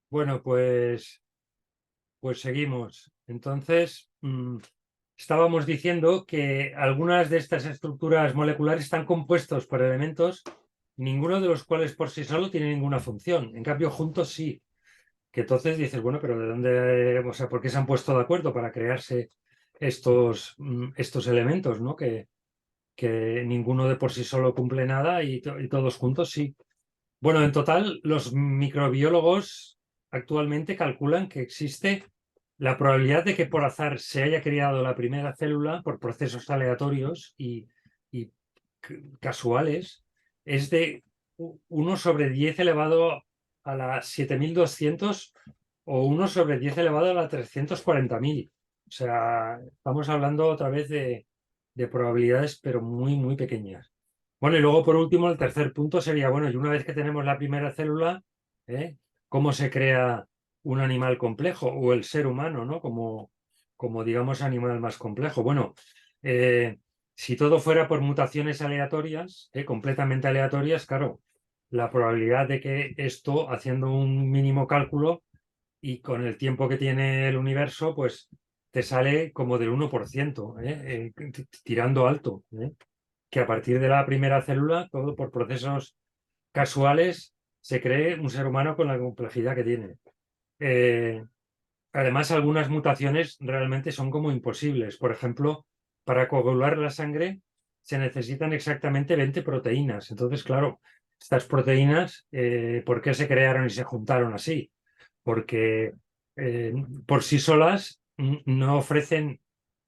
Bueno, pues seguimos. Entonces, estábamos diciendo que algunas de estas estructuras moleculares están compuestos por elementos, ninguno de los cuales por sí solo tiene ninguna función. En cambio, juntos sí. Que entonces dices, bueno, pero ¿de dónde, o sea, por qué se han puesto de acuerdo para crearse estos elementos, ¿no? Que ninguno de por sí solo cumple nada y todos juntos sí. Bueno, en total, los microbiólogos actualmente calculan que existe la probabilidad de que por azar se haya creado la primera célula por procesos aleatorios y casuales es de 1 sobre 10 elevado a la 7.200 o 1 sobre 10 elevado a la 340.000. O sea, estamos hablando otra vez de probabilidades, pero muy, muy pequeñas. Bueno, y luego por último, el tercer punto sería, bueno, y una vez que tenemos la primera célula, ¿eh? ¿Cómo se crea un animal complejo o el ser humano, ¿no? Como digamos, animal más complejo. Bueno, si todo fuera por mutaciones aleatorias, completamente aleatorias, claro, la probabilidad de que esto, haciendo un mínimo cálculo y con el tiempo que tiene el universo, pues te sale como del 1%, tirando alto, que a partir de la primera célula, todo por procesos casuales, se cree un ser humano con la complejidad que tiene. Eh, Además, algunas mutaciones realmente son como imposibles. Por ejemplo, para coagular la sangre se necesitan exactamente 20 proteínas. Entonces, claro, estas proteínas, ¿por qué se crearon y se juntaron así? Porque eh, por sí solas no ofrecen,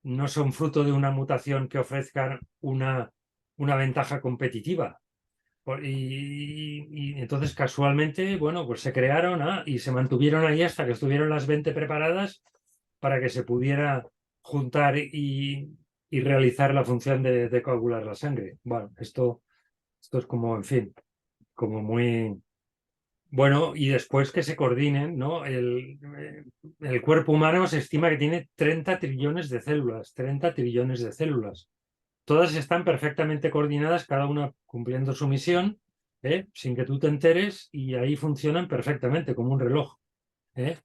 no son fruto de una mutación que ofrezcan una ventaja competitiva. Y entonces casualmente, bueno, pues se crearon y se mantuvieron ahí hasta que estuvieron las 20 preparadas para que se pudiera juntar y realizar la función de coagular la sangre. Bueno, esto es como, en fin, como muy... Bueno, y después que se coordinen, ¿no? El cuerpo humano se estima que tiene 30 trillones de células, 30 trillones de células. Todas están perfectamente coordinadas, cada una cumpliendo su misión, sin que tú te enteres, y ahí funcionan perfectamente, como un reloj. ¿eh?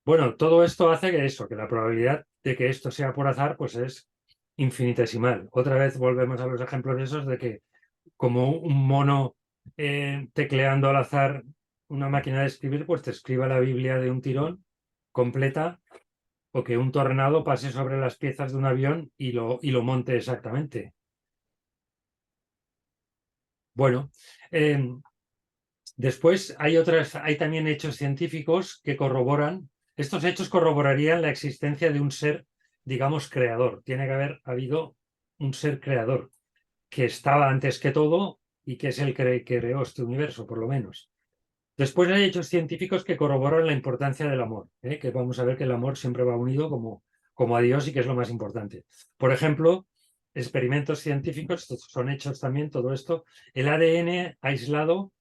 Bueno, todo esto hace que la probabilidad de que esto sea por azar, pues es infinitesimal. Otra vez volvemos a los ejemplos esos de que como un mono tecleando al azar una máquina de escribir, pues te escriba la Biblia de un tirón completa, o que un tornado pase sobre las piezas de un avión y lo monte exactamente. Bueno, eh, después hay también hechos científicos que corroboran, estos hechos corroborarían la existencia de un ser, digamos, creador. Tiene que haber habido un ser creador que estaba antes que todo y que es el que creó este universo, por lo menos. Después hay hechos científicos que corroboran la importancia del amor, que vamos a ver que el amor siempre va unido como a Dios y que es lo más importante. Por ejemplo, experimentos científicos, estos son hechos también, todo esto, el ADN aislado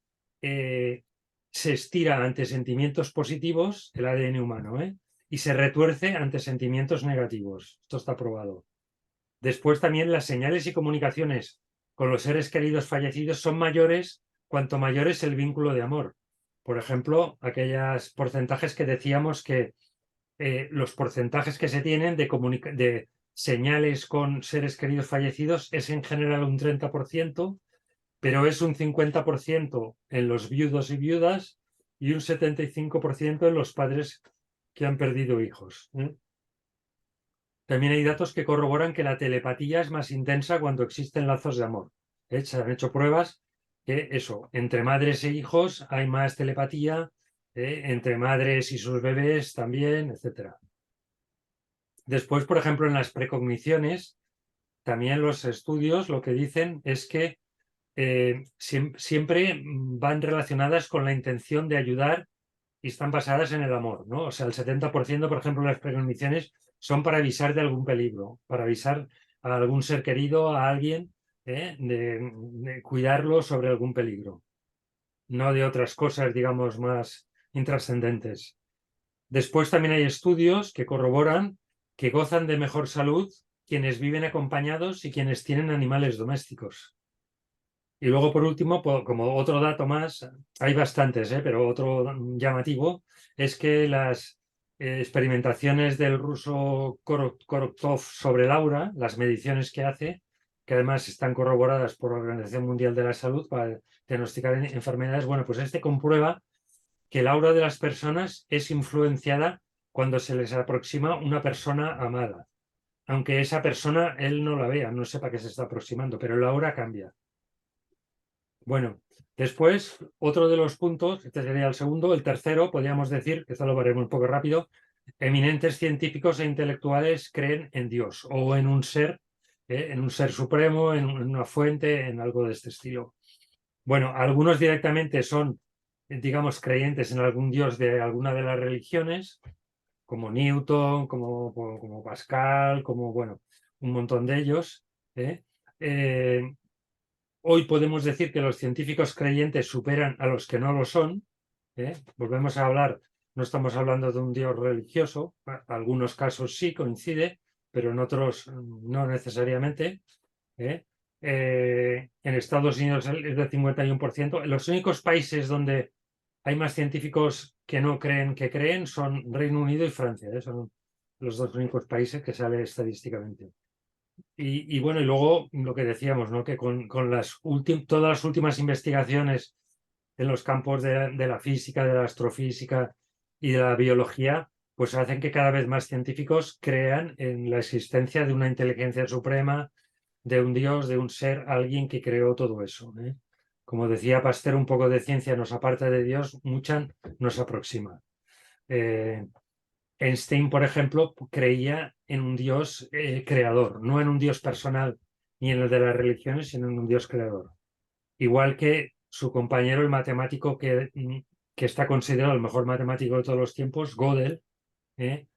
eh, se estira ante sentimientos positivos, el ADN humano, y se retuerce ante sentimientos negativos. Esto está probado. Después también las señales y comunicaciones con los seres queridos fallecidos son mayores cuanto mayor es el vínculo de amor. Por ejemplo, aquellos porcentajes que decíamos que los porcentajes que se tienen de señales con seres queridos fallecidos es en general un 30%, pero es un 50% en los viudos y viudas y un 75% en los padres que han perdido hijos. También hay datos que corroboran que la telepatía es más intensa cuando existen lazos de amor. Se han hecho pruebas que eso, entre madres e hijos hay más telepatía, entre madres y sus bebés también, etcétera. Después, por ejemplo, en las precogniciones, también los estudios lo que dicen es que siempre van relacionadas con la intención de ayudar y están basadas en el amor, ¿no? O sea, el 70%, por ejemplo, de las precogniciones son para avisar de algún peligro, para avisar a algún ser querido, a alguien, de cuidarlo sobre algún peligro, no de otras cosas, digamos, más intrascendentes. Después también hay estudios que corroboran que gozan de mejor salud quienes viven acompañados y quienes tienen animales domésticos. Y luego, por último, como otro dato más, hay bastantes, pero otro llamativo es que las experimentaciones del ruso Korotkov sobre Laura, las mediciones que hace, que además están corroboradas por la Organización Mundial de la Salud para diagnosticar enfermedades, bueno, pues este comprueba que el aura de las personas es influenciada cuando se les aproxima una persona amada. Aunque esa persona él no la vea, no sepa que se está aproximando, pero el aura cambia. Bueno, después, otro de los puntos, este sería el segundo, el tercero, podríamos decir, que esto lo veremos un poco rápido, eminentes científicos e intelectuales creen en Dios o en un ser supremo, en una fuente, en algo de este estilo. Bueno, algunos directamente son, digamos, creyentes en algún dios de alguna de las religiones, como Newton, como Pascal, como, bueno, un montón de ellos. ¿eh? Eh, Hoy podemos decir que los científicos creyentes superan a los que no lo son. Volvemos a hablar, no estamos hablando de un dios religioso, en algunos casos sí coincide, pero en otros no necesariamente. ¿eh? En Estados Unidos es del 51%. Los únicos países donde hay más científicos que no creen que creen son Reino Unido y Francia. Son los dos únicos países que sale estadísticamente. Y bueno, y luego lo que decíamos, ¿no? Que con todas las últimas investigaciones en los campos de la física, de la astrofísica y de la biología, pues hacen que cada vez más científicos crean en la existencia de una inteligencia suprema, de un Dios, de un ser, alguien que creó todo eso. Como decía Pasteur, un poco de ciencia nos aparta de Dios, mucha nos aproxima. Einstein, por ejemplo, creía en un Dios creador, no en un Dios personal ni en el de las religiones, sino en un Dios creador. Igual que su compañero, el matemático que está considerado el mejor matemático de todos los tiempos, Gödel, que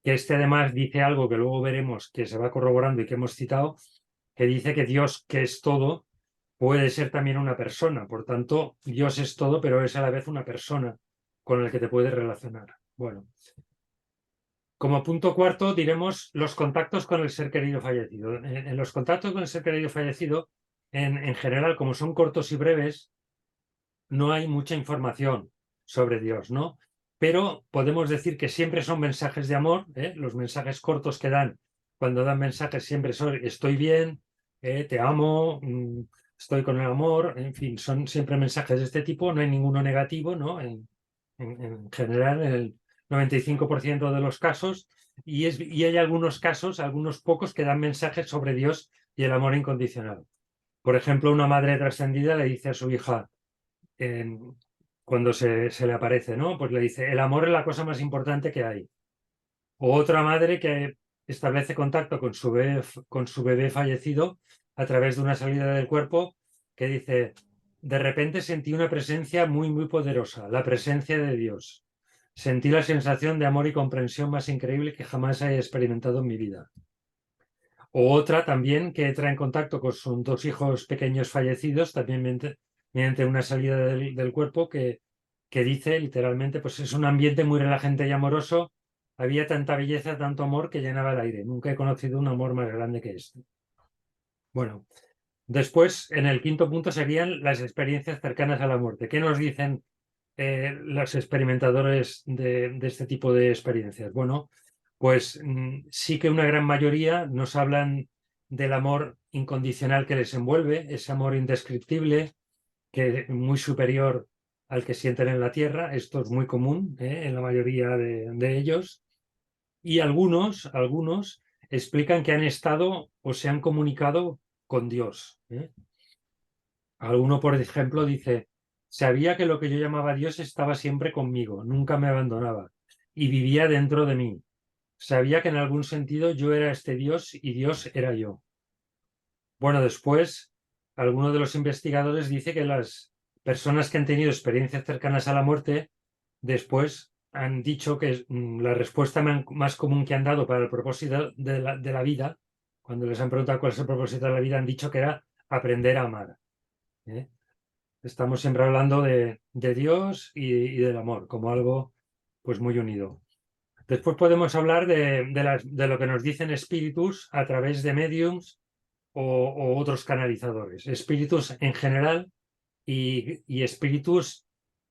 este además dice algo que luego veremos que se va corroborando y que hemos citado, que dice que Dios, que es todo, puede ser también una persona. Por tanto, Dios es todo, pero es a la vez una persona con la que te puedes relacionar. Bueno, como punto cuarto, diremos los contactos con el ser querido fallecido. En los contactos con el ser querido fallecido, en general, como son cortos y breves, no hay mucha información sobre Dios, ¿no? Pero podemos decir que siempre son mensajes de amor. Los mensajes cortos que dan, cuando dan mensajes, siempre son estoy bien, te amo, estoy con el amor, en fin, son siempre mensajes de este tipo, no hay ninguno negativo, ¿no? En general, en el 95% de los casos, y hay algunos casos, algunos pocos, que dan mensajes sobre Dios y el amor incondicional. Por ejemplo, una madre trascendida le dice a su hija, cuando se le aparece, ¿no? Pues le dice, el amor es la cosa más importante que hay. O otra madre que establece contacto con su bebé fallecido a través de una salida del cuerpo que dice, de repente sentí una presencia muy, muy poderosa, la presencia de Dios. Sentí la sensación de amor y comprensión más increíble que jamás haya experimentado en mi vida. O otra también que entra en contacto con sus dos hijos pequeños fallecidos, también mediante una salida del cuerpo, que dice literalmente, pues es un ambiente muy relajante y amoroso. Había tanta belleza, tanto amor que llenaba el aire. Nunca he conocido un amor más grande que este. Bueno, después, en el quinto punto, serían las experiencias cercanas a la muerte. ¿Qué nos dicen los experimentadores de este tipo de experiencias? Bueno, pues sí que una gran mayoría nos hablan del amor incondicional que les envuelve, ese amor indescriptible, que es muy superior al que sienten en la Tierra. Esto es muy común en la mayoría de ellos. Y algunos explican que han estado o se han comunicado con Dios. Alguno, por ejemplo, dice, sabía que lo que yo llamaba Dios estaba siempre conmigo, nunca me abandonaba y vivía dentro de mí. Sabía que en algún sentido yo era este Dios y Dios era yo. Bueno, después, alguno de los investigadores dice que las personas que han tenido experiencias cercanas a la muerte, después han dicho que la respuesta más común que han dado para el propósito de la vida, cuando les han preguntado cuál es el propósito de la vida, han dicho que era aprender a amar. ¿eh? Estamos siempre hablando de Dios y del amor como algo pues muy unido. Después podemos hablar de lo que nos dicen espíritus a través de mediums o otros canalizadores. Espíritus en general y espíritus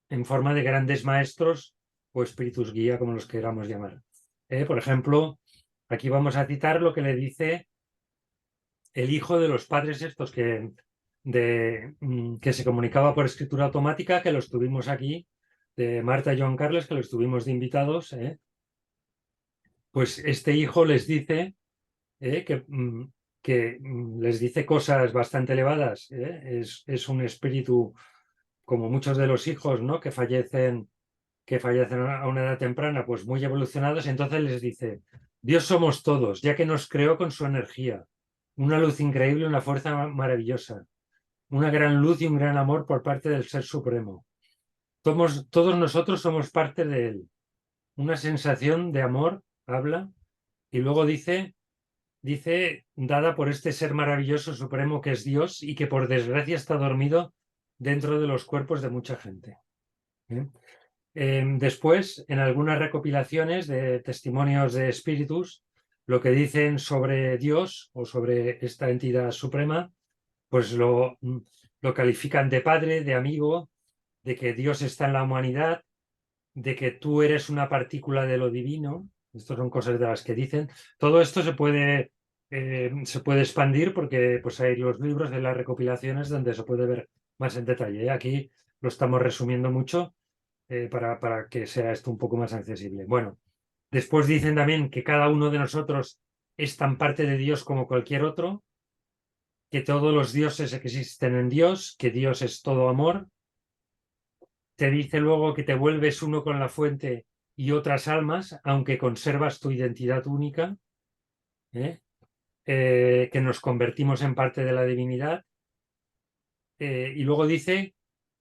en forma de grandes maestros o espíritus guía, como los queramos llamar. Por ejemplo, aquí vamos a citar lo que le dice el hijo de los padres estos que se comunicaba por escritura automática, que los tuvimos aquí, de Marta y Joan Carles, que los tuvimos de invitados. Pues este hijo les dice que les dice cosas bastante elevadas. Es un espíritu, como muchos de los hijos, ¿no?, que fallecen a una edad temprana, pues muy evolucionados. Entonces les dice: Dios somos todos, ya que nos creó con su energía, una luz increíble, una fuerza maravillosa, una gran luz y un gran amor por parte del Ser Supremo. Todos nosotros somos parte de Él. Una sensación de amor, habla, y luego dice, dada por este ser maravilloso supremo que es Dios y que por desgracia está dormido dentro de los cuerpos de mucha gente. Después, en algunas recopilaciones de testimonios de espíritus, lo que dicen sobre Dios o sobre esta entidad suprema, pues lo califican de padre, de amigo, de que Dios está en la humanidad, de que tú eres una partícula de lo divino. Estas son cosas de las que dicen. Todo esto se puede expandir porque pues hay los libros de las recopilaciones donde se puede ver más en detalle. Aquí lo estamos resumiendo mucho para que sea esto un poco más accesible. Bueno, después dicen también que cada uno de nosotros es tan parte de Dios como cualquier otro, que todos los dioses existen en Dios, que Dios es todo amor. Te dice luego que te vuelves uno con la fuente y otras almas, aunque conservas tu identidad única, que nos convertimos en parte de la divinidad. Y luego dice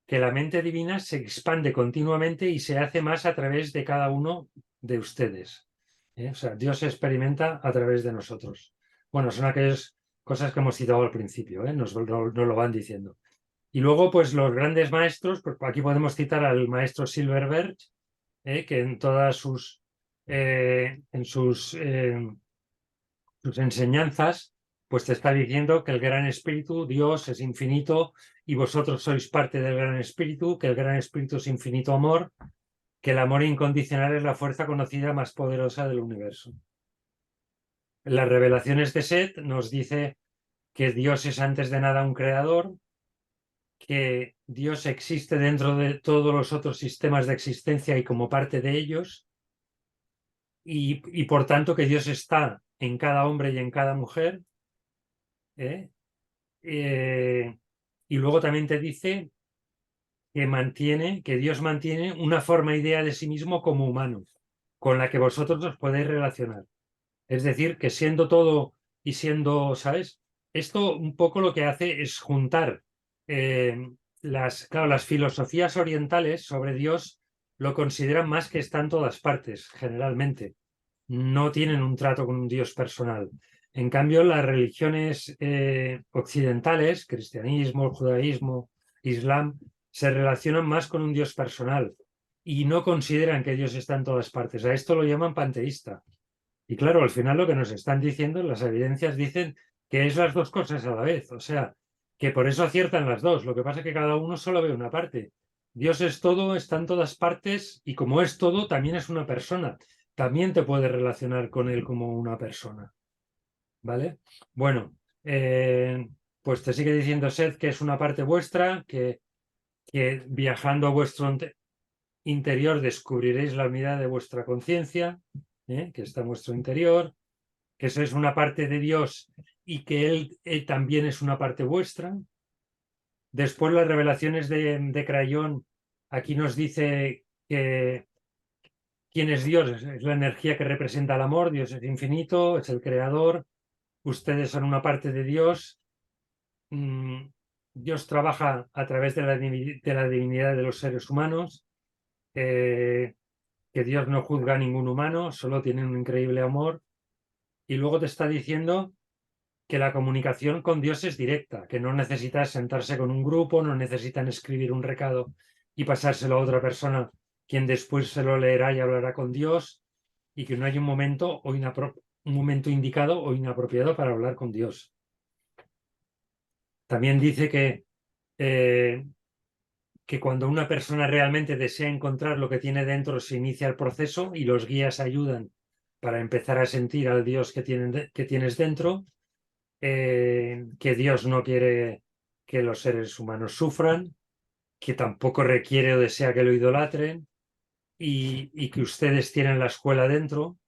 que la mente divina se expande continuamente y se hace más a través de cada uno de ustedes. O sea, Dios se experimenta a través de nosotros. Bueno, son aquellas cosas que hemos citado al principio, nos lo van diciendo. Y luego, pues los grandes maestros, pues aquí podemos citar al maestro Silverberg, que en todas sus enseñanzas, pues te está diciendo que el Gran Espíritu, Dios, es infinito y vosotros sois parte del Gran Espíritu, que el Gran Espíritu es infinito amor, que el amor incondicional es la fuerza conocida más poderosa del universo. En las revelaciones de Set nos dice que Dios es antes de nada un creador, que Dios existe dentro de todos los otros sistemas de existencia y como parte de ellos, y por tanto que Dios está en cada hombre y en cada mujer. Y luego también te dice que Dios mantiene una forma idea de sí mismo como humano, con la que vosotros os podéis relacionar. Es decir, que siendo todo y siendo, ¿sabes? Esto un poco lo que hace es juntar las filosofías orientales sobre Dios lo consideran más que está en todas partes, generalmente. No tienen un trato con un Dios personal. En cambio, las religiones occidentales, cristianismo, judaísmo, islam, se relacionan más con un Dios personal y no consideran que Dios está en todas partes. A esto lo llaman panteísta. Y claro, al final lo que nos están diciendo, las evidencias dicen que es las dos cosas a la vez. O sea, que por eso aciertan las dos. Lo que pasa es que cada uno solo ve una parte. Dios es todo, está en todas partes y como es todo, también es una persona. También te puedes relacionar con él como una persona. ¿Vale? Bueno, pues te sigue diciendo Seth que es una parte vuestra, que viajando a vuestro interior descubriréis la unidad de vuestra conciencia, que está en vuestro interior, que sois una parte de Dios y que él también es una parte vuestra. Después las revelaciones de Crayón, aquí nos dice que quién es Dios, es la energía que representa el amor, Dios es infinito, es el creador, ustedes son una parte de Dios. Dios trabaja a través de la divinidad de los seres humanos, que Dios no juzga a ningún humano, solo tiene un increíble amor. Y luego te está diciendo que la comunicación con Dios es directa, que no necesitas sentarse con un grupo, no necesitan escribir un recado y pasárselo a otra persona, quien después se lo leerá y hablará con Dios, y que no hay un momento indicado o inapropiado para hablar con Dios. También dice que cuando una persona realmente desea encontrar lo que tiene dentro, se inicia el proceso y los guías ayudan para empezar a sentir al Dios que tienes dentro, que Dios no quiere que los seres humanos sufran, que tampoco requiere o desea que lo idolatren y que ustedes tienen la escuela dentro.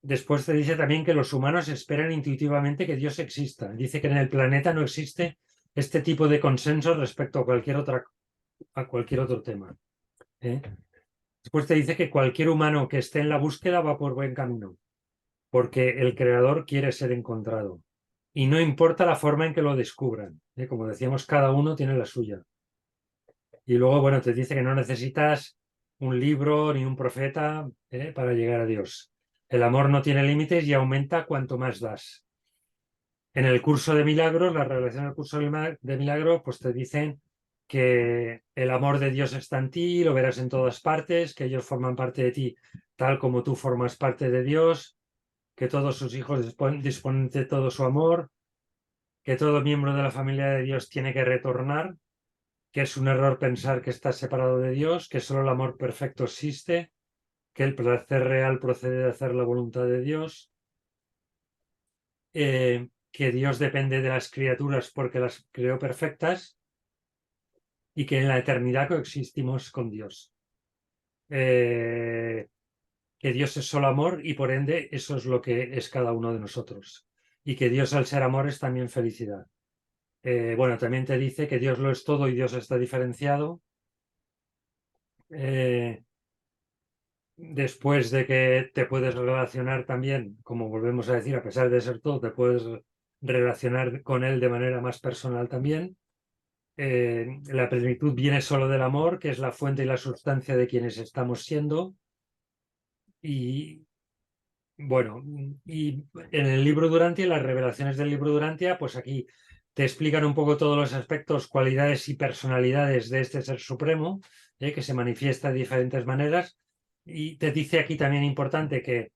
Después te dice también que los humanos esperan intuitivamente que Dios exista. Dice que en el planeta no existe este tipo de consenso respecto a cualquier otro tema. ¿eh? Después te dice que cualquier humano que esté en la búsqueda va por buen camino, porque el creador quiere ser encontrado. Y no importa la forma en que lo descubran. Como decíamos, cada uno tiene la suya. Y luego, bueno, te dice que no necesitas un libro ni un profeta para llegar a Dios. El amor no tiene límites y aumenta cuanto más das. En el curso de milagros, la revelación del curso de milagros, pues te dicen que el amor de Dios está en ti, lo verás en todas partes, que ellos forman parte de ti tal como tú formas parte de Dios, que todos sus hijos disponen de todo su amor, que todo miembro de la familia de Dios tiene que retornar, que es un error pensar que estás separado de Dios, que solo el amor perfecto existe, que el placer real procede de hacer la voluntad de Dios, que Dios depende de las criaturas porque las creó perfectas y que en la eternidad coexistimos con Dios. Que Dios es solo amor y por ende eso es lo que es cada uno de nosotros. Y que Dios al ser amor es también felicidad. Bueno, también te dice que Dios lo es todo y Dios está diferenciado. Después de que te puedes relacionar también, como volvemos a decir, a pesar de ser todo, te puedes relacionar con Él de manera más personal también. La plenitud viene solo del amor, que es la fuente y la sustancia de quienes estamos siendo. Y bueno, y en el libro Durantia, las revelaciones del libro Durantia, pues aquí te explican un poco todos los aspectos, cualidades y personalidades de este ser supremo, que se manifiesta de diferentes maneras. Y te dice aquí también importante que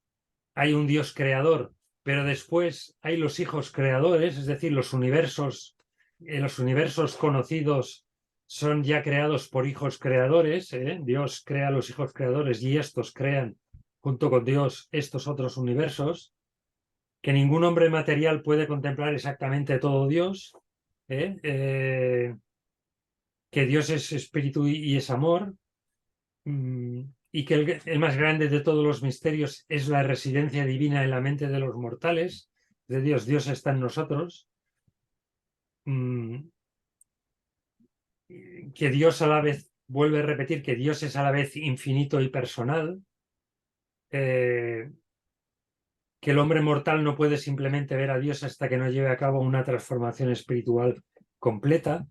hay un Dios creador, pero después hay los hijos creadores, es decir, los universos conocidos son ya creados por hijos creadores. Dios crea los hijos creadores y estos crean junto con Dios estos otros universos, que ningún hombre material puede contemplar exactamente todo Dios, que Dios es espíritu y es amor, y que el más grande de todos los misterios es la residencia divina en la mente de los mortales, de Dios. Dios está en nosotros. Que Dios a la vez, vuelve a repetir que Dios es a la vez infinito y personal, que el hombre mortal no puede simplemente ver a Dios hasta que no lleve a cabo una transformación espiritual completa.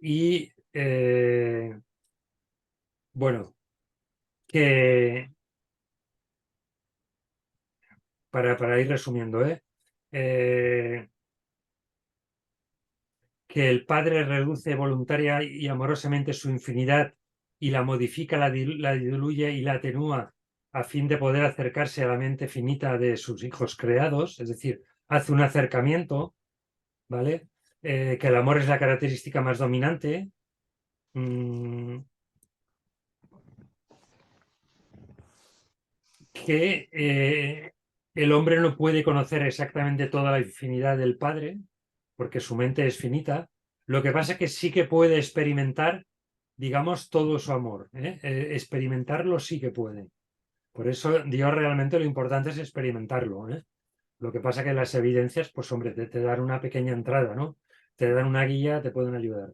Y bueno, que para ir resumiendo, que el Padre reduce voluntaria y amorosamente su infinidad y la modifica, la diluye y la atenúa a fin de poder acercarse a la mente finita de sus hijos creados, es decir, hace un acercamiento, ¿vale? Que el amor es la característica más dominante. Que el hombre no puede conocer exactamente toda la infinidad del Padre, porque su mente es finita. Lo que pasa es que sí que puede experimentar, digamos, todo su amor. Experimentarlo sí que puede. Por eso Dios realmente lo importante es experimentarlo. Lo que pasa que las evidencias, pues hombre, te dan una pequeña entrada, ¿no? Te dan una guía, te pueden ayudar.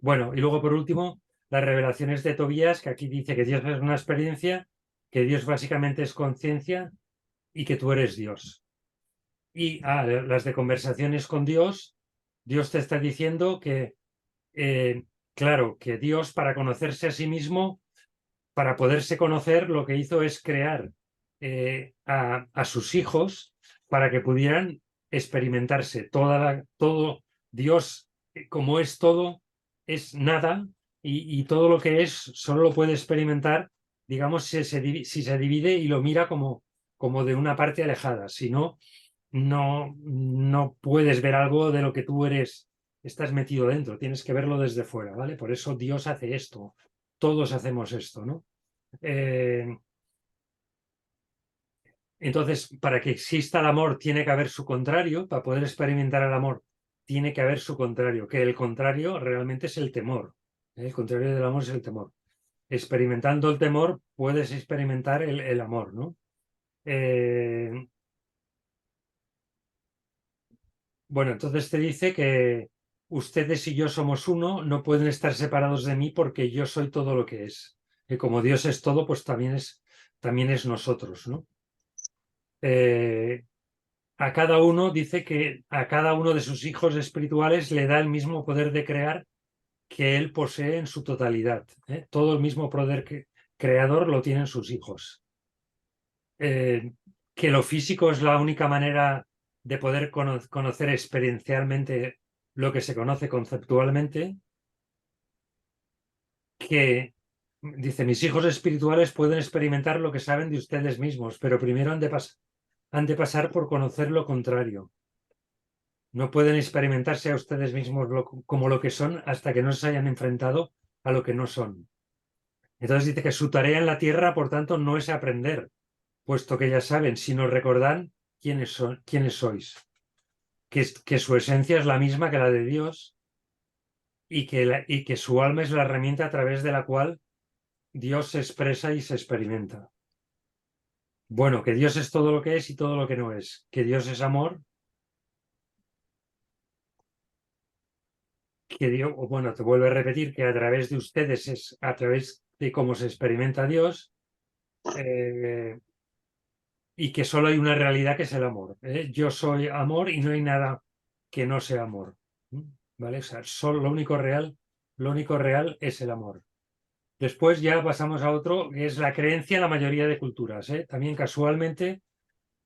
Bueno, y luego por último, las revelaciones de Tobías, que aquí dice que Dios es una experiencia, que Dios básicamente es conciencia y que tú eres Dios. Y las de conversaciones con Dios, Dios te está diciendo que, claro, que Dios para conocerse a sí mismo, para poderse conocer, lo que hizo es crear a sus hijos para que pudieran experimentarse. Todo Dios, como es todo, es nada y todo lo que es solo lo puede experimentar, digamos, si se divide y lo mira como de una parte alejada. Si no, no puedes ver algo de lo que tú eres, estás metido dentro, tienes que verlo desde fuera, ¿vale? Por eso Dios hace esto, todos hacemos esto, ¿no? Entonces, para que exista el amor tiene que haber su contrario, para poder experimentar el amor tiene que haber su contrario, que el contrario realmente es el temor. El contrario del amor es el temor. Experimentando el temor puedes experimentar el amor, ¿no? Bueno, entonces te dice que ustedes y yo somos uno, no pueden estar separados de mí porque yo soy todo lo que es. Y como Dios es todo, pues también es nosotros, ¿no? A cada uno dice que a cada uno de sus hijos espirituales le da el mismo poder de crear que él posee en su totalidad, ¿eh? Todo el mismo poder creador lo tienen sus hijos. Que lo físico es la única manera de poder conocer experiencialmente lo que se conoce conceptualmente, que dice, mis hijos espirituales pueden experimentar lo que saben de ustedes mismos, pero primero han de pasar por conocer lo contrario. No pueden experimentarse a ustedes mismos como lo que son hasta que no se hayan enfrentado a lo que no son. Entonces dice que su tarea en la tierra, por tanto, no es aprender, puesto que ya saben, sino recordar quiénes sois, que su esencia es la misma que la de Dios y que su alma es la herramienta a través de la cual Dios se expresa y se experimenta. Bueno, que Dios es todo lo que es y todo lo que no es, que Dios es amor, que Dios, bueno, te vuelvo a repetir que a través de ustedes es a través de cómo se experimenta Dios, y que solo hay una realidad que es el amor, ¿eh? Yo soy amor y no hay nada que no sea amor, ¿vale? O sea, solo lo único real es el amor. Después ya pasamos a otro, que es la creencia en la mayoría de culturas, ¿eh? También casualmente,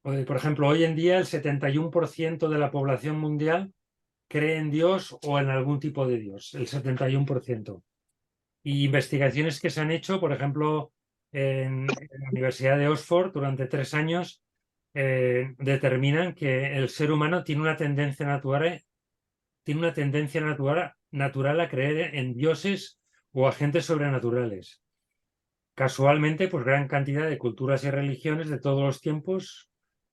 por ejemplo, hoy en día el 71% de la población mundial cree en Dios o en algún tipo de Dios, el 71%. Y investigaciones que se han hecho, por ejemplo, en la Universidad de Oxford durante 3 años, determinan que el ser humano tiene una tendencia natural a creer en dioses o agentes sobrenaturales. Casualmente, pues gran cantidad de culturas y religiones de todos los tiempos,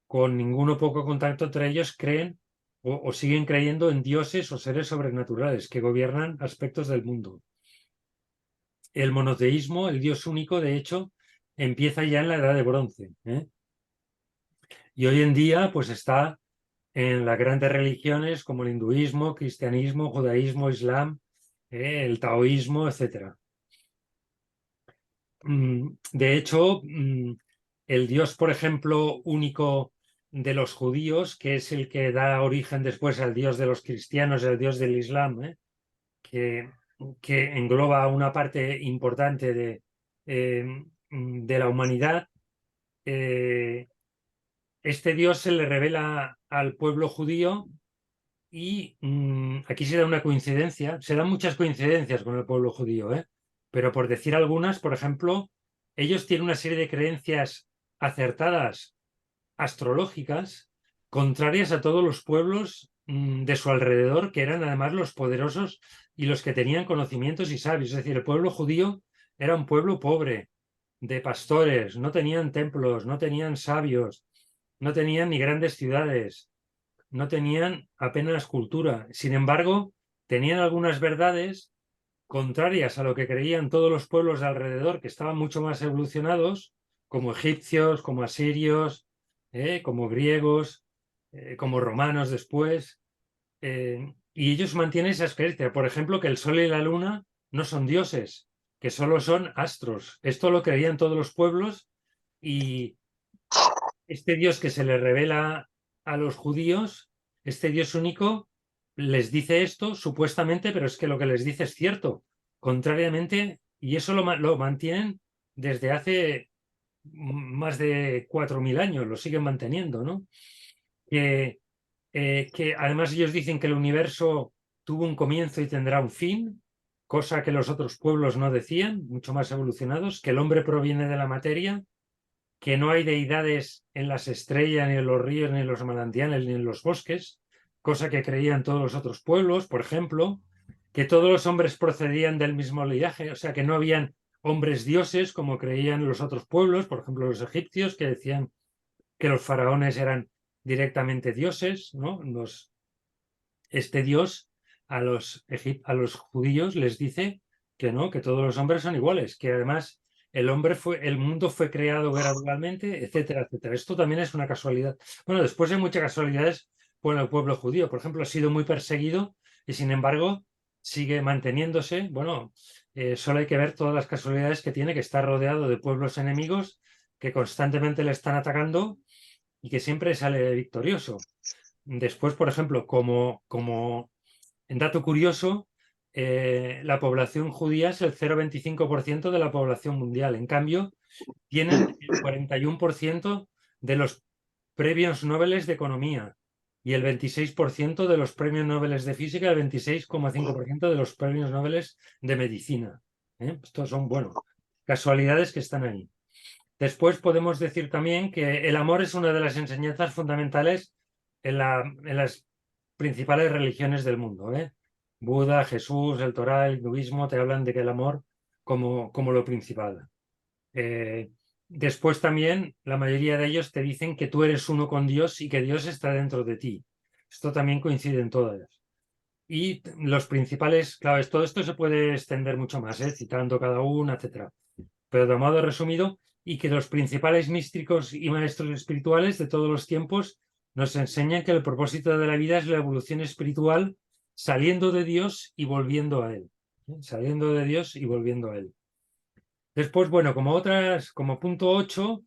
con ninguno poco contacto entre ellos, creen o siguen creyendo en dioses o seres sobrenaturales que gobiernan aspectos del mundo. El monoteísmo, el Dios único, de hecho, empieza ya en la Edad de Bronce, ¿eh? Y hoy en día, pues está en las grandes religiones como el hinduismo, cristianismo, judaísmo, islam, el taoísmo, etc. De hecho, el Dios, por ejemplo, único de los judíos, que es el que da origen después al Dios de los cristianos, el Dios del Islam, que, que engloba una parte importante de la humanidad. Este Dios se le revela al pueblo judío y aquí se da una coincidencia, se dan muchas coincidencias con el pueblo judío, ¿eh? Pero por decir algunas, por ejemplo, ellos tienen una serie de creencias acertadas, astrológicas, contrarias a todos los pueblos de su alrededor, que eran además los poderosos y los que tenían conocimientos y sabios. Es decir, el pueblo judío era un pueblo pobre, de pastores, no tenían templos, no tenían sabios, no tenían ni grandes ciudades, no tenían apenas cultura. Sin embargo, tenían algunas verdades contrarias a lo que creían todos los pueblos de alrededor, que estaban mucho más evolucionados, como egipcios, como asirios, como griegos, como romanos después. Y ellos mantienen esas creencias. Por ejemplo, que el sol y la luna no son dioses, que solo son astros. Esto lo creían todos los pueblos y este Dios que se le revela a los judíos, este Dios único, les dice esto supuestamente, pero es que lo que les dice es cierto. Contrariamente, y eso lo mantienen desde hace más de 4.000 años, lo siguen manteniendo, ¿no? Que además ellos dicen que el universo tuvo un comienzo y tendrá un fin, cosa que los otros pueblos no decían, mucho más evolucionados, que el hombre proviene de la materia, que no hay deidades en las estrellas, ni en los ríos, ni en los manantiales, ni en los bosques, cosa que creían todos los otros pueblos, por ejemplo, que todos los hombres procedían del mismo linaje, o sea, que no habían hombres dioses como creían los otros pueblos, por ejemplo, los egipcios, que decían que los faraones eran directamente dioses, ¿no? Este dios a los judíos les dice que no, que todos los hombres son iguales, que además el mundo fue creado gradualmente, etcétera, etcétera. Esto también es una casualidad. Bueno, después hay muchas casualidades con el pueblo judío. Por ejemplo, ha sido muy perseguido y sin embargo sigue manteniéndose. Bueno, solo hay que ver todas las casualidades que tiene, que está rodeado de pueblos enemigos que constantemente le están atacando y que siempre sale victorioso. Después, por ejemplo, como en dato curioso, la población judía es el 0,25% de la población mundial. En cambio, tienen el 41% de los premios Nobel de Economía y el 26% de los premios Nobel de Física, el 26,5% de los premios Nobel de Medicina. Estos son, bueno, casualidades que están ahí. Después podemos decir también que el amor es una de las enseñanzas fundamentales en las principales religiones del mundo. Buda, Jesús, el Torá, el hinduismo te hablan de que el amor como lo principal. Después también la mayoría de ellos te dicen que tú eres uno con Dios y que Dios está dentro de ti. Esto también coincide en todas. Y los principales, claro, todo esto se puede extender mucho más, citando cada uno, etcétera. Pero de modo resumido, y que los principales místicos y maestros espirituales de todos los tiempos nos enseñan que el propósito de la vida es la evolución espiritual saliendo de Dios y volviendo a Él. Saliendo de Dios y volviendo a Él. Después, bueno, como punto 8,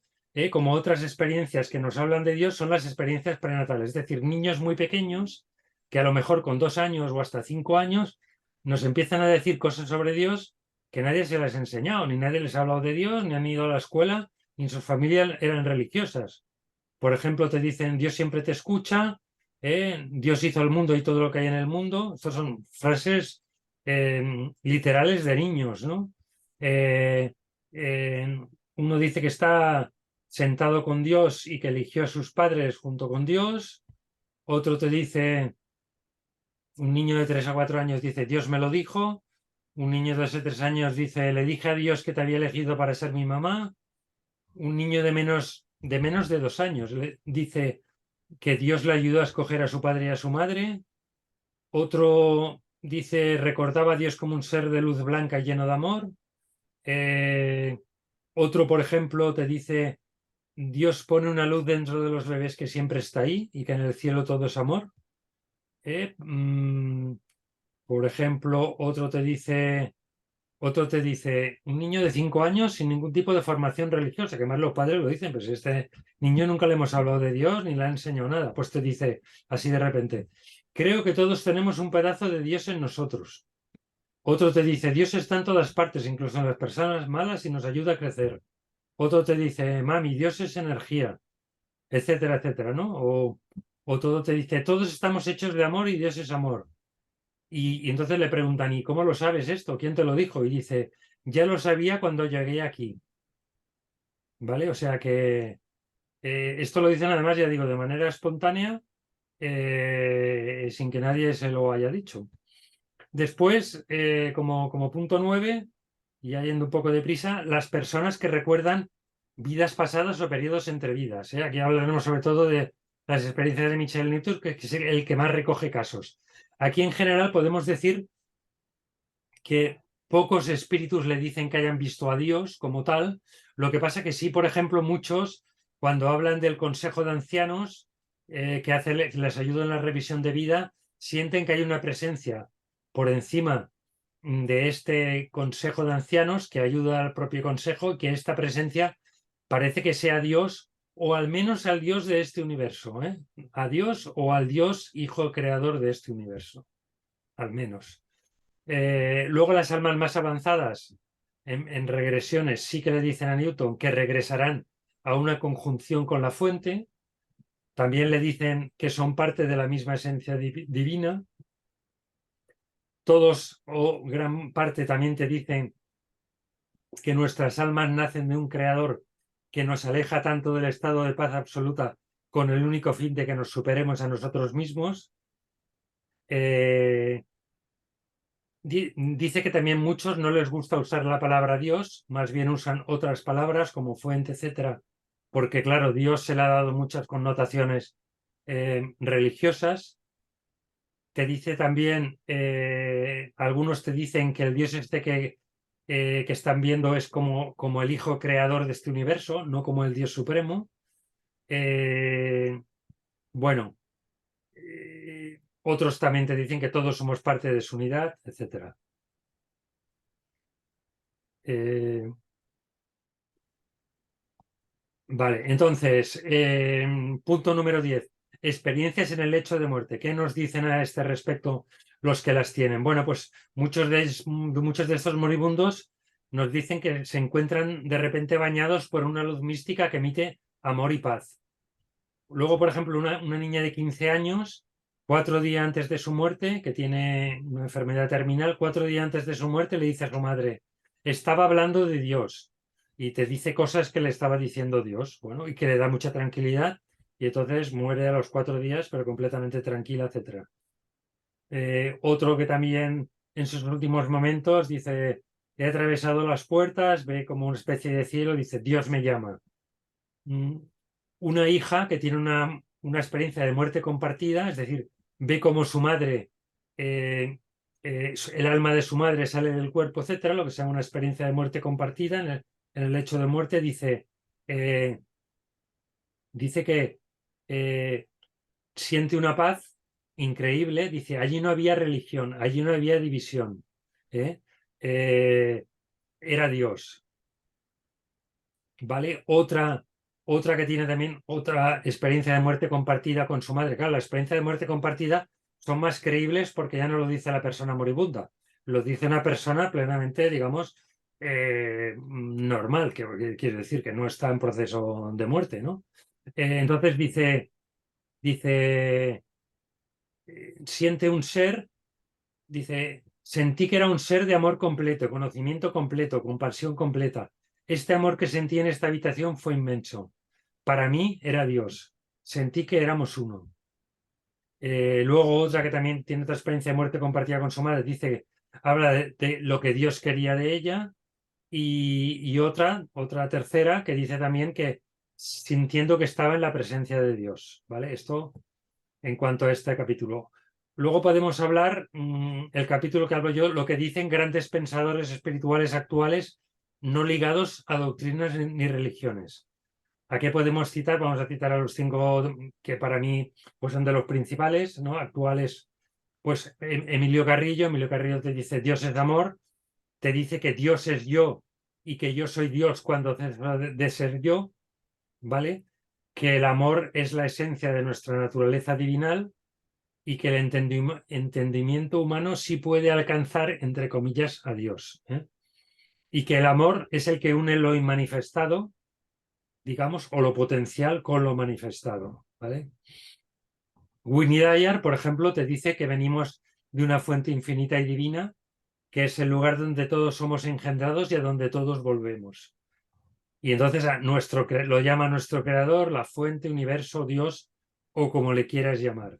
como otras experiencias que nos hablan de Dios son las experiencias prenatales, es decir, niños muy pequeños que a lo mejor con 2 años o hasta 5 años nos empiezan a decir cosas sobre Dios que nadie se las ha enseñado, ni nadie les ha hablado de Dios, ni han ido a la escuela, ni sus familias eran religiosas. Por ejemplo, te dicen, Dios siempre te escucha, Dios hizo el mundo y todo lo que hay en el mundo. Estas son frases literales de niños, ¿no? Eh, Uno dice que está sentado con Dios y que eligió a sus padres junto con Dios. Otro te dice, un niño de 3 a 4 años dice, Dios me lo dijo. Un niño de 2 a 3 años dice, le dije a Dios que te había elegido para ser mi mamá. Un niño de menos de 2 años dice que Dios le ayudó a escoger a su padre y a su madre. Otro dice, recordaba a Dios como un ser de luz blanca lleno de amor. Otro, por ejemplo, te dice, Dios pone una luz dentro de los bebés que siempre está ahí y que en el cielo todo es amor. Por ejemplo, otro te dice, un niño de 5 años sin ningún tipo de formación religiosa, que más los padres lo dicen, pues este niño nunca le hemos hablado de Dios ni le ha enseñado nada. Pues te dice así de repente, creo que todos tenemos un pedazo de Dios en nosotros. Otro te dice, Dios está en todas partes, incluso en las personas malas y nos ayuda a crecer. Otro te dice, mami, Dios es energía, etcétera, etcétera, ¿no? O todo te dice, todos estamos hechos de amor y Dios es amor. Y entonces le preguntan, ¿y cómo lo sabes esto? ¿Quién te lo dijo? Y dice, ya lo sabía cuando llegué aquí. ¿Vale? O sea que esto lo dicen además, ya digo, de manera espontánea, sin que nadie se lo haya dicho. Después, como punto 9, y ya yendo un poco deprisa, las personas que recuerdan vidas pasadas o periodos entre vidas. Aquí hablaremos sobre todo de las experiencias de Michel Nitus, que es el que más recoge casos. Aquí en general podemos decir que pocos espíritus le dicen que hayan visto a Dios como tal. Lo que pasa que sí, por ejemplo, muchos, cuando hablan del Consejo de Ancianos, que les ayuda en la revisión de vida, sienten que hay una presencia por encima de este Consejo de Ancianos que ayuda al propio Consejo, y que esta presencia parece que sea Dios, o al menos al Dios de este universo, a Dios o al Dios Hijo Creador de este universo, al menos. Luego las almas más avanzadas en regresiones sí que le dicen a Newton que regresarán a una conjunción con la fuente. También le dicen que son parte de la misma esencia divina. Todos o gran parte también te dicen que nuestras almas nacen de un creador que nos aleja tanto del estado de paz absoluta con el único fin de que nos superemos a nosotros mismos. Dice que también muchos no les gusta usar la palabra Dios, más bien usan otras palabras como fuente, etcétera, porque claro, Dios se le ha dado muchas connotaciones religiosas. Te dice también, algunos te dicen que el Dios este que están viendo es como el Hijo creador de este universo, no como el Dios supremo. Bueno, otros también te dicen que todos somos parte de su unidad, etcétera. Vale, entonces, punto número 10. Experiencias en el lecho de muerte. ¿Qué nos dicen a este respecto los que las tienen? Bueno, pues muchos de estos moribundos nos dicen que se encuentran de repente bañados por una luz mística que emite amor y paz. Luego, por ejemplo, una niña de 15 años, 4 días antes de su muerte, que tiene una enfermedad terminal, 4 días antes de su muerte le dice a su madre, estaba hablando de Dios y te dice cosas que le estaba diciendo Dios, bueno, y que le da mucha tranquilidad y entonces muere a los 4 días, pero completamente tranquila, etc. Otro que también en sus últimos momentos dice, he atravesado las puertas, ve como una especie de cielo, dice, Dios me llama. Una hija que tiene una experiencia de muerte compartida, es decir, ve como su madre, el alma de su madre sale del cuerpo, etcétera, lo que se llama una experiencia de muerte compartida. En el hecho de muerte eh, dice que siente una paz increíble, dice, allí no había religión, allí no había división, ¿eh? Era Dios. ¿Vale? Otra que tiene también otra experiencia de muerte compartida con su madre. Claro, la experiencia de muerte compartida son más creíbles porque ya no lo dice la persona moribunda, lo dice una persona plenamente, digamos, normal, que quiere decir que no está en proceso de muerte, ¿no? Entonces dice, siente un ser, dice, sentí que era un ser de amor completo, conocimiento completo, compasión completa. Este amor que sentí en esta habitación fue inmenso. Para mí era Dios. Sentí que éramos uno. Luego otra que también tiene otra experiencia de muerte compartida con su madre, dice, habla de lo que Dios quería de ella. Y otra tercera que dice también que sintiendo que estaba en la presencia de Dios. ¿Vale? Esto en cuanto a este capítulo. Luego podemos hablar, el capítulo que hablo yo, lo que dicen grandes pensadores espirituales actuales no ligados a doctrinas ni religiones. ¿A qué podemos citar? Vamos a citar a los 5 que para mí pues, son de los principales, ¿no? Actuales. Pues Emilio Carrillo. Emilio Carrillo te dice Dios es amor, te dice que Dios es yo y que yo soy Dios cuando ceso de ser yo, ¿vale? Que el amor es la esencia de nuestra naturaleza divinal y que el entendimiento humano sí puede alcanzar, entre comillas, a Dios. Y que el amor es el que une lo inmanifestado, digamos, o lo potencial con lo manifestado. ¿Vale? Winnie Dyer, por ejemplo, te dice que venimos de una fuente infinita y divina, que es el lugar donde todos somos engendrados y a donde todos volvemos. Y entonces lo llama nuestro creador, la fuente, universo, Dios, o como le quieras llamar.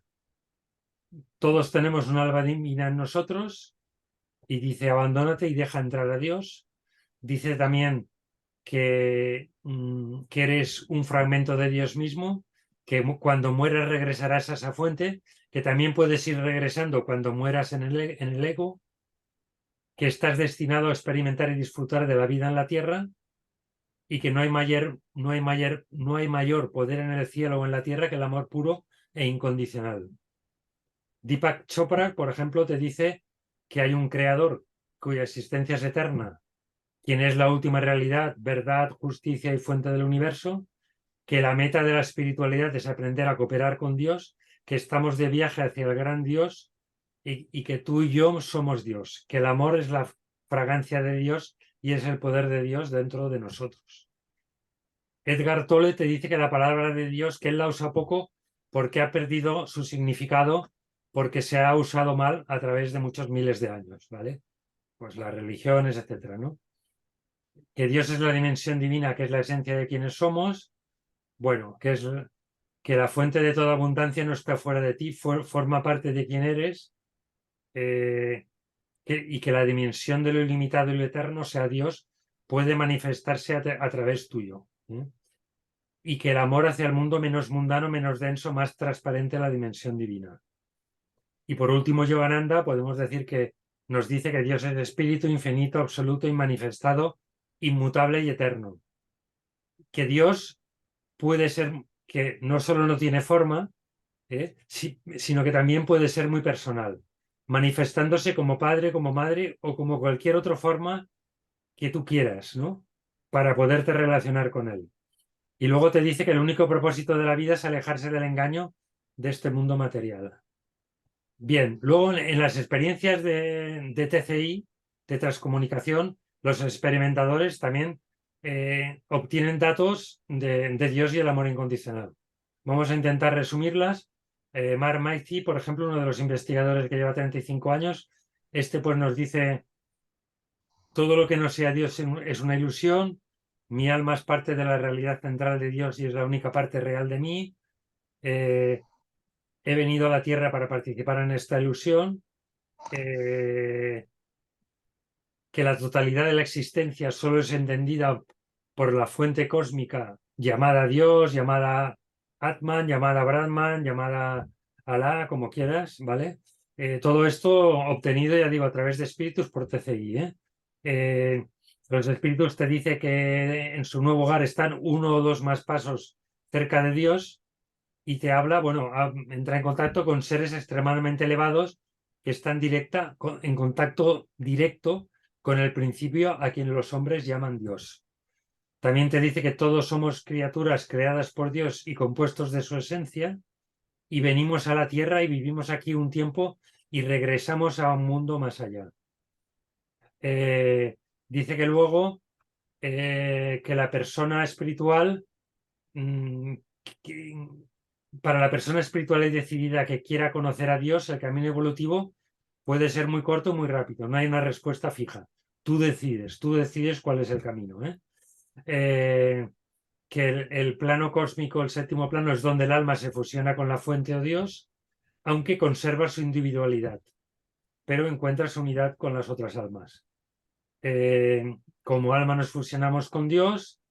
Todos tenemos un alma divina en nosotros y dice, abandónate y deja entrar a Dios. Dice también que eres un fragmento de Dios mismo, que cuando mueras regresarás a esa fuente, que también puedes ir regresando cuando mueras en el ego, que estás destinado a experimentar y disfrutar de la vida en la tierra y que no hay mayor poder en el cielo o en la tierra que el amor puro e incondicional. Deepak Chopra, por ejemplo, te dice que hay un creador cuya existencia es eterna, quien es la última realidad, verdad, justicia y fuente del universo, que la meta de la espiritualidad es aprender a cooperar con Dios, que estamos de viaje hacia el gran Dios y que tú y yo somos Dios, que el amor es la fragancia de Dios y es el poder de Dios dentro de nosotros. Edgar Tolle te dice que la palabra de Dios, que él la usa poco porque ha perdido su significado, porque se ha usado mal a través de muchos miles de años, ¿vale? Pues las religiones, etcétera, ¿no? que Dios es la dimensión divina, que es la esencia de quienes somos, bueno, que la fuente de toda abundancia no está fuera de ti, forma parte de quien eres, y que la dimensión de lo ilimitado y lo eterno, sea Dios, puede manifestarse a través tuyo. Y que el amor hacia el mundo menos mundano, menos denso, más transparente, la dimensión divina. Y por último, Yogananda, podemos decir que nos dice que Dios es espíritu infinito, absoluto, inmanifestado, inmutable y eterno. Que Dios puede ser, que no solo no tiene forma, sino que también puede ser muy personal, manifestándose como padre, como madre o como cualquier otra forma que tú quieras, ¿no? Para poderte relacionar con él. Y luego te dice que el único propósito de la vida es alejarse del engaño de este mundo material. Bien, luego en las experiencias de TCI, de transcomunicación, los experimentadores también obtienen datos de Dios y el amor incondicional. Vamos a intentar resumirlas. Mark Maizi, por ejemplo, uno de los investigadores que lleva 35 años, pues nos dice: todo lo que no sea Dios es una ilusión, mi alma es parte de la realidad central de Dios y es la única parte real de mí. He venido a la Tierra para participar en esta ilusión. Que la totalidad de la existencia solo es entendida por la fuente cósmica llamada Dios, llamada Atman, llamada Brahman, llamada Alá, como quieras, ¿vale? Todo esto obtenido, ya digo, a través de espíritus por TCI. Los espíritus te dice que en su nuevo hogar están uno o dos más pasos cerca de Dios y te habla, bueno, entra en contacto con seres extremadamente elevados que están en contacto directo con el principio a quien los hombres llaman Dios. También te dice que todos somos criaturas creadas por Dios y compuestos de su esencia, y venimos a la tierra y vivimos aquí un tiempo y regresamos a un mundo más allá. Dice que luego que la persona espiritual, para la persona espiritual y decidida que quiera conocer a Dios, el camino evolutivo puede ser muy corto o muy rápido. No hay una respuesta fija. Tú decides cuál es el camino. Que el plano cósmico, el séptimo plano, es donde el alma se fusiona con la fuente o Dios, aunque conserva su individualidad, pero encuentra su unidad con las otras almas. Como alma nos fusionamos con Dios.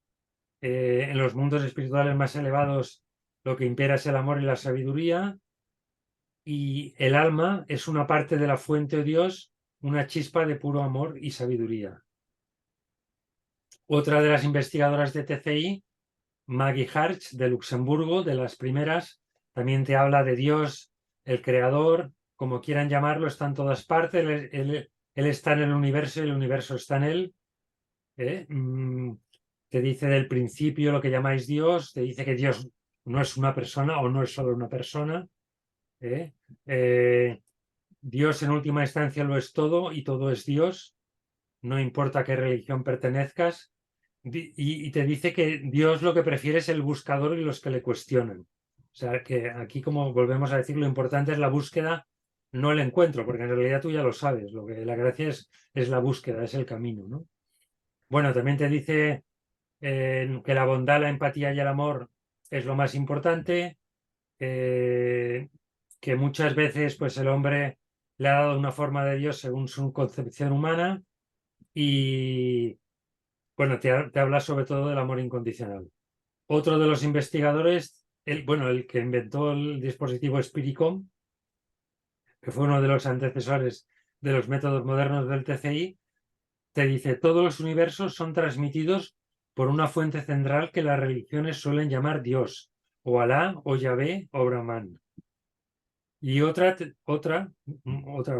En los mundos espirituales más elevados lo que impera es el amor y la sabiduría, y el alma es una parte de la fuente o Dios, una chispa de puro amor y sabiduría. Otra de las investigadoras de TCI, Maggie Harch, de Luxemburgo, de las primeras, también te habla de Dios, el creador, como quieran llamarlo, está en todas partes, él está en el universo y el universo está en él. Te dice del principio lo que llamáis Dios, te dice que Dios no es una persona o no es solo una persona. Dios en última instancia lo es todo y todo es Dios, no importa a qué religión pertenezcas. Y te dice que Dios lo que prefiere es el buscador y los que le cuestionan. O sea, que aquí, como volvemos a decir, lo importante es la búsqueda, no el encuentro, porque en realidad tú ya lo sabes, lo que la gracia es la búsqueda, es el camino, ¿no? Bueno, también te dice que la bondad, la empatía y el amor es lo más importante, que muchas veces pues el hombre le ha dado una forma de Dios según su concepción humana, y bueno, te habla sobre todo del amor incondicional. Otro de los investigadores, el que inventó el dispositivo Spiricom, que fue uno de los antecesores de los métodos modernos del TCI, te dice: todos los universos son transmitidos por una fuente central que las religiones suelen llamar Dios, o Alá, o Yahvé, o Brahman. Y otra